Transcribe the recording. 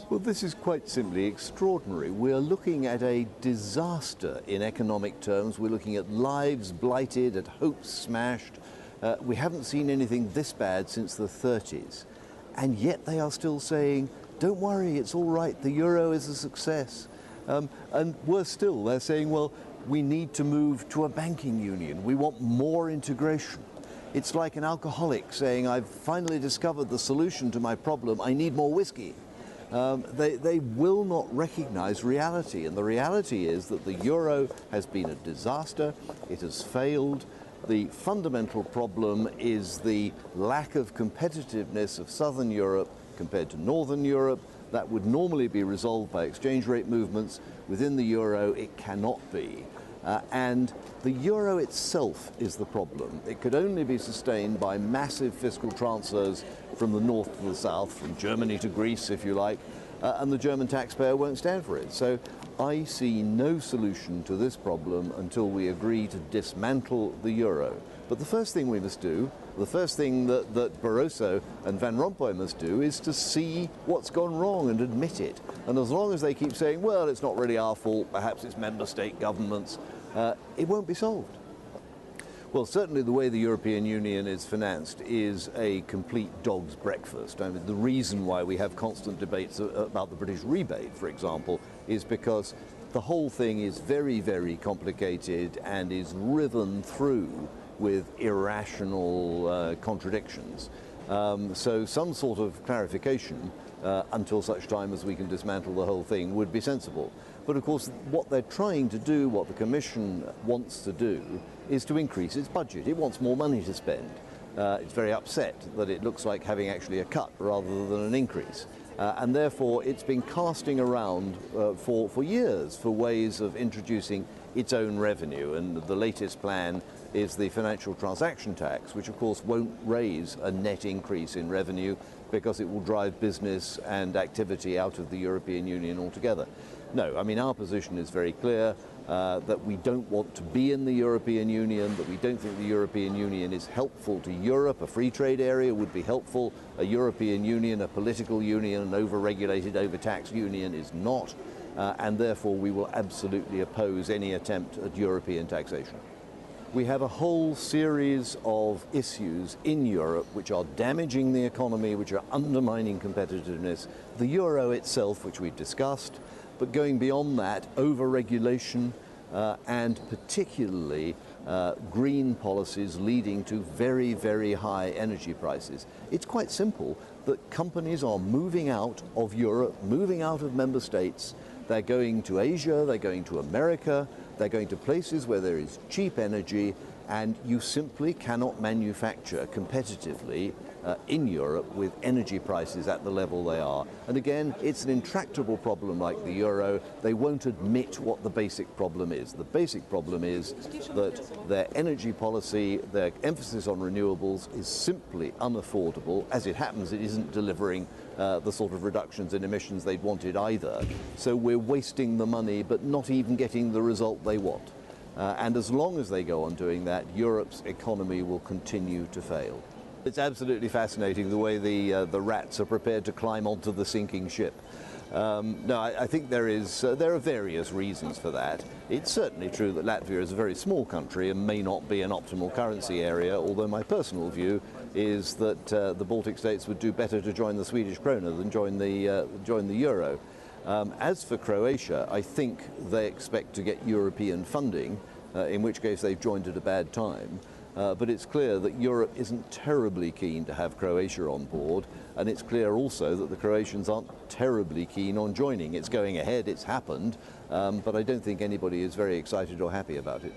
Well, this is quite simply extraordinary. We're looking at a disaster in economic terms. We're looking at lives blighted, at hopes smashed. We haven't seen anything this bad since the 30s. And yet they are still saying, don't worry, it's all right, the euro is a success. And worse still, they're saying, well, we need to move to a banking union. We want more integration. It's like an alcoholic saying, I've finally discovered the solution to my problem, I need more whiskey. They will not recognize reality, and the reality is that the euro has been a disaster, it has failed. The fundamental problem is the lack of competitiveness of Southern Europe compared to Northern Europe. That would normally be resolved by exchange rate movements. Within the euro, it cannot be. And the euro itself is the problem. It could only be sustained by massive fiscal transfers from the north to the south, from Germany to Greece, if you like, and the German taxpayer won't stand for it. So I see no solution to this problem until we agree to dismantle the euro. But the first thing we must do, the first thing that Barroso and Van Rompuy must do, is to see what's gone wrong and admit it. And as long as they keep saying, well, it's not really our fault, perhaps it's member state governments, it won't be solved. Well, certainly the way the European Union is financed is a complete dog's breakfast. I mean, the reason why we have constant debates about the British rebate, for example, is because the whole thing is very, very complicated and is riven through with irrational contradictions. So some sort of clarification until such time as we can dismantle the whole thing would be sensible. But of course what they're trying to do, what the Commission wants to do, is to increase its budget. It wants more money to spend. It's very upset that it looks like having actually a cut rather than an increase. And therefore it's been casting around for years for ways of introducing its own revenue, and the latest plan is the financial transaction tax, which of course won't raise a net increase in revenue because it will drive business and activity out of the European Union altogether. No, I mean, our position is very clear, that we don't want to be in the European Union, that we don't think the European Union is helpful to Europe. A free trade area would be helpful. A European Union, a political union, an over-regulated, over-taxed union is not, and therefore we will absolutely oppose any attempt at European taxation. We have a whole series of issues in Europe which are damaging the economy, which are undermining competitiveness. The euro itself, which we've discussed, but going beyond that, over-regulation and particularly green policies leading to very, very high energy prices. It's quite simple that companies are moving out of Europe, moving out of member states. They're going to Asia, they're going to America, they're going to places where there is cheap energy, and you simply cannot manufacture competitively in Europe with energy prices at the level they are. And again, it's an intractable problem like the euro. They won't admit what the basic problem is. The basic problem is that their energy policy, their emphasis on renewables is simply unaffordable. As it happens, it isn't delivering the sort of reductions in emissions they'd wanted either. So we're wasting the money but not even getting the result they want. And as long as they go on doing that, Europe's economy will continue to fail. It's absolutely fascinating the way the rats are prepared to climb onto the sinking ship. No, I think there are various reasons for that. It's certainly true that Latvia is a very small country and may not be an optimal currency area, although my personal view is that the Baltic states would do better to join the Swedish krona than join the euro. As for Croatia, I think they expect to get European funding, in which case they've joined at a bad time. But it's clear that Europe isn't terribly keen to have Croatia on board, and it's clear also that the Croatians aren't terribly keen on joining. It's going ahead, it's happened, but I don't think anybody is very excited or happy about it.